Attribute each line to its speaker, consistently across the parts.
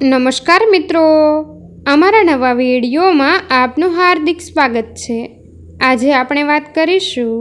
Speaker 1: નમસ્કાર મિત્રો, અમારા નવા વિડીયોમાં આપનું હાર્દિક સ્વાગત છે। આજે આપણે વાત કરીશું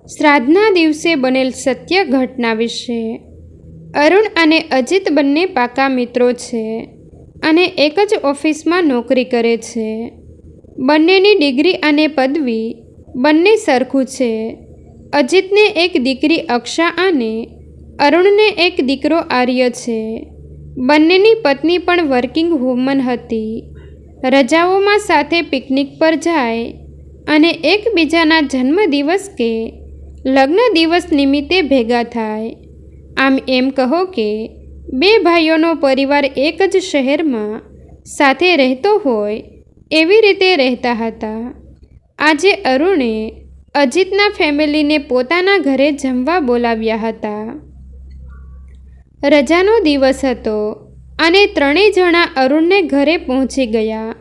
Speaker 1: શ્રાદ્ધના દિવસે બનેલ સત્ય ઘટના વિશે। અરુણ અને અજીત બંને પાકા મિત્રો છે અને એક જ ઓફિસમાં નોકરી કરે છે। બંનેની ડિગ્રી અને પદવી બંને સરખું છે। અજીતને એક દીકરી અક્ષા અને અરુણને એક દીકરો આર્ય છે। બંનેની પત્ની પણ વર્કિંગ વુમન હતી। રજાઓમાં સાથે પિકનિક પર જાય અને એકબીજાના જન્મદિવસ કે લગ્ન દિવસ નિમિત્તે ભેગા થાય। આમ એમ કહો કે બે ભાઈઓનો પરિવાર એક જ શહેરમાં સાથે રહેતો હોય એવી રીતે રહેતા હતા। આજે અરુણે અજીતના ફેમિલીને પોતાના ઘરે જમવા બોલાવ્યા હતા। રજાનો દિવસ હતો અને ત્રણેય જણા અરુણને ઘરે પહોંચી ગયા।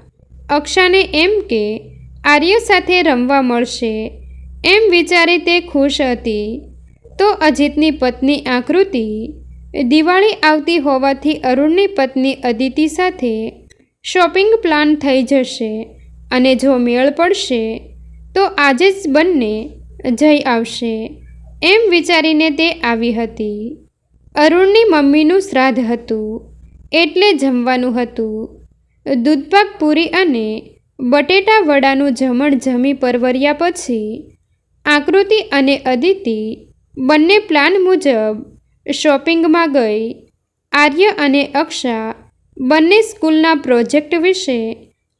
Speaker 1: અક્ષાને એમ કે આર્ય સાથે રમવા મળશે એમ વિચારી તે ખુશ હતી। તો અજીતની પત્ની આકૃતિ દિવાળી આવતી હોવાથી અરુણની પત્ની અદિતિ સાથે શોપિંગ પ્લાન થઈ જશે અને જો મેળ પડશે તો આજે જ બંને જઈ આવશે એમ વિચારીને તે આવી હતી। અરુણની મમ્મીનું શ્રાદ્ધ હતું એટલે જમવાનું હતું। દૂધપાક પૂરી અને બટેટા વડાનું જમણ જમી પરવર્યા પછી આકૃતિ અને અદિતિ બંને પ્લાન મુજબ શોપિંગમાં ગઈ। આર્ય અને અક્ષા બંને સ્કૂલના પ્રોજેક્ટ વિશે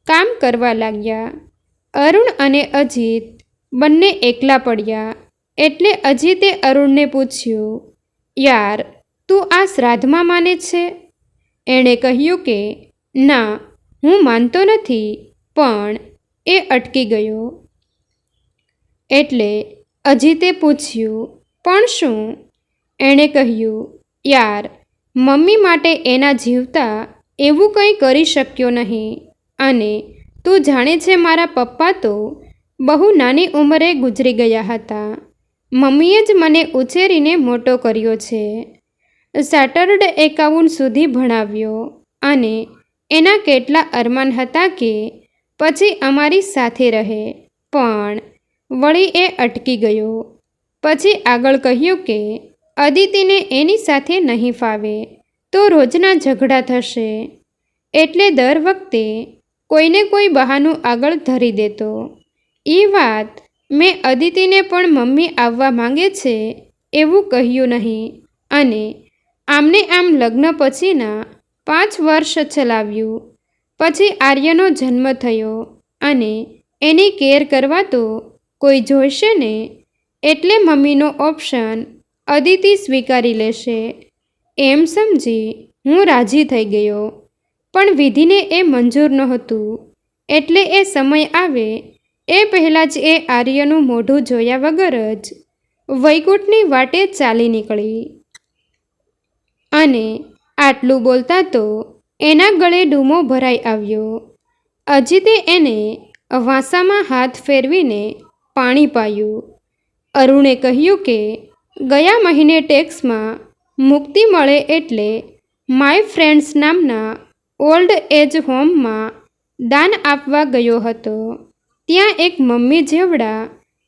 Speaker 1: કામ કરવા લાગ્યા। અરુણ અને અજીત બંને એકલા પડ્યા એટલે અજીતે અરુણને પૂછ્યું, યાર તું આ શ્રાદ્ધમાં માને છે? એણે કહ્યું કે ના, હું માનતો નથી, પણ એ અટકી ગયો। એટલે અજીતે પૂછ્યું, પણ શું? એણે કહ્યું, યાર મમ્મી માટે એના જીવતા એવું કંઈ કરી શક્યો નહીં અને તું જાણે છે મારા પપ્પા તો બહુ નાની ઉંમરે ગુજરી ગયા હતા। મમ્મીએ જ મને ઉછેરીને મોટો કર્યો છે। ચાર્ટર્ડ એકાઉન્ટ સુધી ભણાવ્યો અને એના કેટલા અરમાન હતા કે પછી અમારી સાથે રહે, પણ વળી એ અટકી ગયો। પછી આગળ કહ્યું કે અદિતિને એની સાથે નહીં ફાવે તો રોજના ઝઘડા થશે એટલે દર વખતે કોઈને કોઈ બહાનું આગળ ધરી દેતો। એ વાત મેં અદિતિને પણ મમ્મી આવવા માંગે છે એવું કહ્યું નહીં અને આમને આમ લગ્ન પછીના 5 વર્ષ ચલાવ્યું। પછી આર્યનો જન્મ થયો અને એની કેર કરવા તો કોઈ જોઈશે ને, એટલે મમ્મીનો ઓપ્શન અદિતિ સ્વીકારી લેશે એમ સમજી હું રાજી થઈ ગયો। પણ વિધિને એ મંજૂર નહોતું એટલે એ સમય આવે એ પહેલાં જ એ આર્યનું મોઢું જોયા વગર જ વૈકુંઠની વાટે ચાલી નીકળી। અને આટલું બોલતા તો એના ગળે ડૂમો ભરાઈ આવ્યો। અજીતે એને વાંસામાં હાથ ફેરવીને પાણી પાયું। અરુણે કહ્યું કે ગયા મહિને ટેક્સમાં મુક્તિ મળે એટલે માય ફ્રેન્ડ્સ નામના ઓલ્ડ એજ હોમમાં દાન આપવા ગયો હતો। ત્યાં એક મમ્મી જેવડા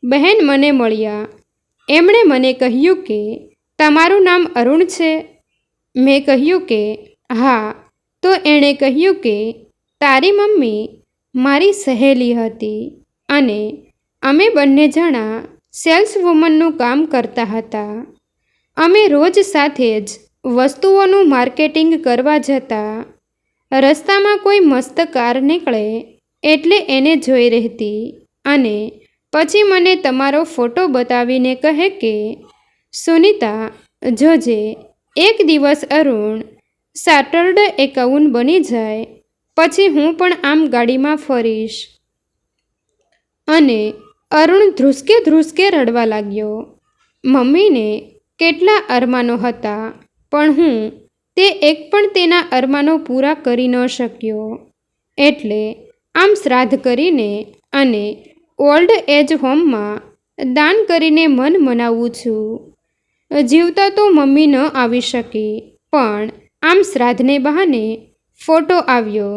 Speaker 1: બહેન મને મળ્યા। એમણે મને કહ્યું કે તમારું નામ અરુણ છે? મેં કહ્યું કે હા। તો એણે કહ્યું કે તારી મમ્મી મારી સહેલી હતી અને અમે બંને જણા સેલ્સ વુમનનું કામ કરતા હતા। અમે રોજ સાથે જ વસ્તુઓનું માર્કેટિંગ કરવા જતા। રસ્તામાં કોઈ મસ્ત કાર નીકળે એટલે એને જોઈ રહેતી અને પછી મને તમારો ફોટો બતાવીને કહે કે સુનીતા જોજે, એક દિવસ અરુણ ચાર્ટર્ડ એકાઉન્ટ બની જાય પછી હું પણ આમ ગાડીમાં ફરીશ। અને અરુણ ધ્રુસકે ધ્રુસકે રડવા લાગ્યો। મમ્મીને કેટલા અરમાનો હતા પણ હું તે એક પણ તેના અરમાનો પૂરા કરી ન શક્યો એટલે આમ શ્રાદ્ધ કરીને અને ઓલ્ડ એજ હોમમાં દાન કરીને મન મનાવું છું। જીવતા તો મમ્મી ન આવી શકી પણ આમ શ્રાદ્ધને બહાને ફોટો આવ્યો.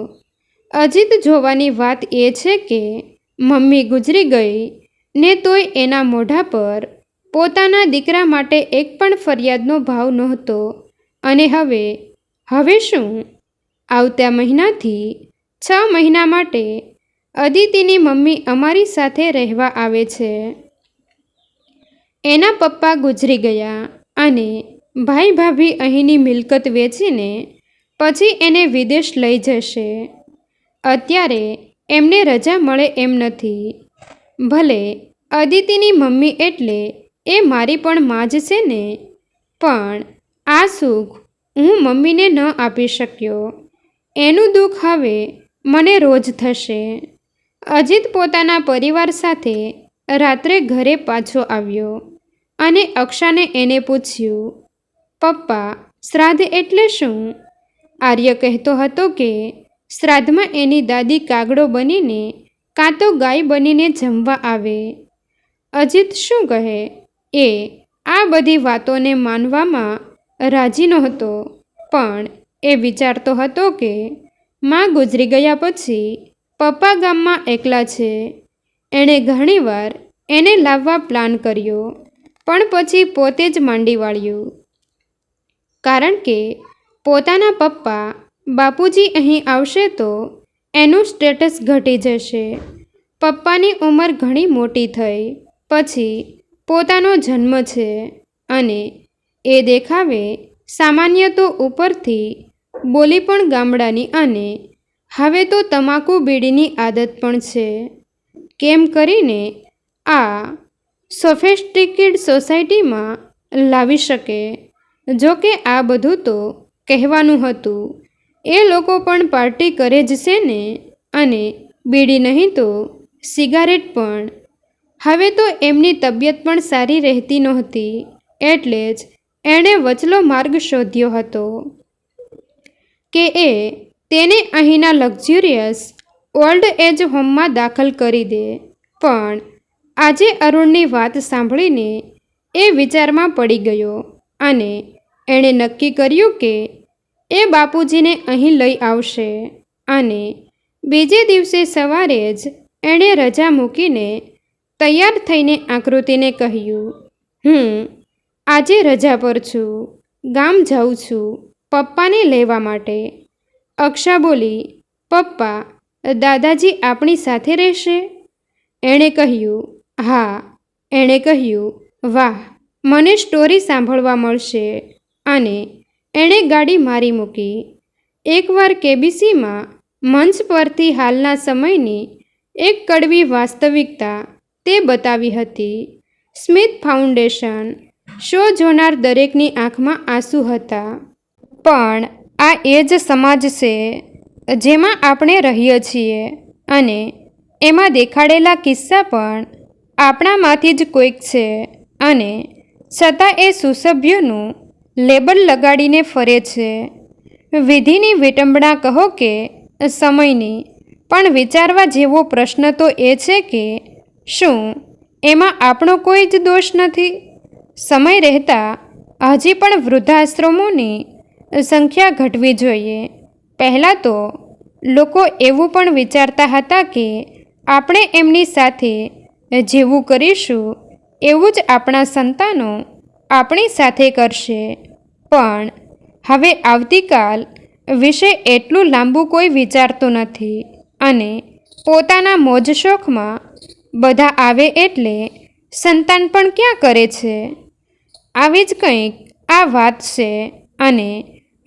Speaker 1: અજીત જોવાની વાત એ છે કે મમ્મી ગુજરી ગઈ ને તોય એના મોઢા પર પોતાના દીકરા માટે એક પણ ફરિયાદનો ભાવ નહોતો. અને હવે શું? આવતા મહિનાથી 6 મહિના માટે અદિતિની મમ્મી અમારી સાથે રહેવા આવે છે. એના પપ્પા ગુજરી ગયા અને ભાઈ ભાભી અહીંની મિલકત વેચીને પછી એને વિદેશ લઈ જશે. અત્યારે એમને રજા મળે એમ નથી. ભલે અદિતિની મમ્મી એટલે એ મારી પણ માં જ છે ને, પણ આ સુખ હું મમ્મીને ન આપી શક્યો. એનું દુઃખ હવે મને રોજ થશે. અજીત પોતાના પરિવાર સાથે રાત્રે ઘરે પાછો આવ્યો અને અક્ષાને એને પૂછ્યું, પપ્પા, શ્રાદ્ધ એટલે શું? આર્ય કહેતો હતો કે શ્રાદ્ધમાં એની દાદી કાગડો બનીને કાં તો ગાય બનીને જમવા આવે. અજીત શું કહે? એ આ બધી વાતોને માનવામાં રાજી નહોતો, પણ એ વિચારતો હતો કે માં ગુજરી ગયા પછી પપ્પા ગામમાં એકલા છે. એણે ઘણીવાર એને લાવવા પ્લાન કર્યો, પણ પછી પોતે જ માંડી વાળ્યું. કારણ કે પોતાના પપ્પા બાપુજી અહીં આવશે તો એનું સ્ટેટસ ઘટી જશે. પપ્પાની ઉંમર ઘણી મોટી થઈ પછી પોતાનો જન્મ છે અને એ દેખાવે સામાન્ય તો ઉપરથી બોલી પણ ગામડાની અને હવે તો તમાકુ બીડીની આદત પણ છે. કેમ કરીને આ સોફિસ્ટિકેડ સોસાયટીમાં લાવી શકે? જોકે આ બધું તો કહેવાનું હતું. એ લોકો પણ પાર્ટી કરે જ છે ને, અને બીડી નહીં તો સિગારેટ પણ. હવે તો એમની તબિયત પણ સારી રહેતી નહોતી, એટલે જ એણે વચલો માર્ગ શોધ્યો હતો કે એ તેને અહીંના લક્ઝુરિયસ ઓલ્ડ એજ હોમમાં દાખલ કરી દે. પણ આજે અરુણની વાત સાંભળીને એ વિચારમાં પડી ગયો અને એણે નક્કી કર્યું કે એ બાપુજીને અહીં લઈ આવશે. અને બીજે દિવસે સવારે જ એણે રજા મૂકીને તૈયાર થઈને આકૃતિને કહ્યું, હું આજે રજા પર છું, ગામ જાઉં છું પપ્પાને લેવા માટે. અક્ષા બોલી, પપ્પા, દાદાજી આપણી સાથે રહેશે? એણે કહ્યું, હા. એણે કહ્યું, વાહ, મને સ્ટોરી સાંભળવા મળશે. અને એણે ગાડી મારી મૂકી. એકવાર કેબીસીમાં મંચ પરથી હાલના સમયની એક કડવી વાસ્તવિકતા તે બતાવી હતી. સ્મિથ ફાઉન્ડેશન શો જોનાર દરેકની આંખમાં આંસુ હતા. પણ આ એ જ સમાજ છે જેમાં આપણે રહીએ છીએ, અને એમાં દેખાડેલા કિસ્સા પણ આપણામાંથી જ કોઈક છે, અને છતાં એ સુસભ્યનું લેબલ લગાડીને ફરે છે. વિધિની વિટંબણા કહો કે સમયની, પણ વિચારવા જેવો પ્રશ્ન તો એ છે કે શું એમાં આપણો કોઈ જ દોષ નથી? સમય રહેતા હજી પણ વૃદ્ધાશ્રમોની સંખ્યા ઘટવી જોઈએ. પહેલાં તો લોકો એવું પણ વિચારતા હતા કે આપણે એમની સાથે જેવું કરીશું એવું જ આપણા સંતાનો આપણી સાથે કરશે. પણ હવે આવતીકાલ વિશે એટલું લાંબુ કોઈ વિચારતું નથી, અને પોતાના મોજ શોખમાં બધા આવે એટલે સંતાન પણ ક્યાં કરે છે. આવી જ કંઈક આ વાત છે, અને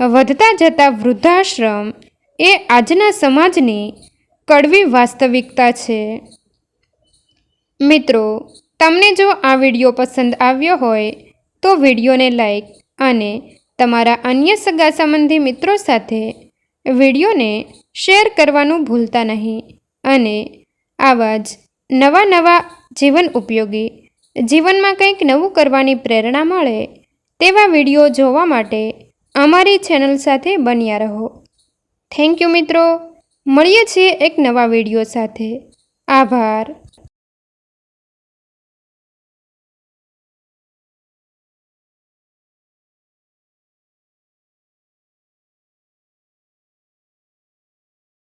Speaker 1: વધતા જતા વૃદ્ધાશ્રમ એ આજના સમાજની કડવી વાસ્તવિકતા છે. મિત્રો, તમને જો આ વિડીયો પસંદ આવ્યો હોય તો વિડીયોને લાઈક અને તમારા અન્ય સગા સંબંધી મિત્રો સાથે વિડીયોને શેર કરવાનું ભૂલતા નહીં. અને આવા જ નવા જીવન ઉપયોગી, જીવનમાં કંઈક નવું કરવાની પ્રેરણા મળે તેવા વિડીયો જોવા માટે અમારી ચેનલ સાથે બન્યા રહો. થેન્ક યુ મિત્રો. મળીએ છીએ એક નવા વિડીયો સાથે. આભાર.